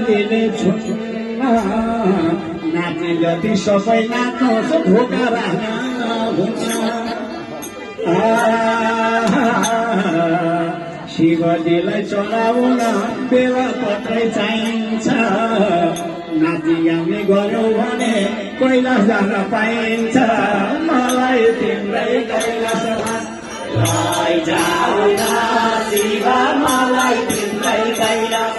लिने छुट्न नाचे जति सबै नाच्नुहोस् धोका राख्न हुन्छ शिवजीलाई चलाउन बेला पत्रै चाहिन्छ नाची गाउने गऱ्यौ भने कैलाश जान पाइन्छ मलाई तिम्रै कैलाशमा लैजाऊ न शिव मलाई तिम्रै कैलाश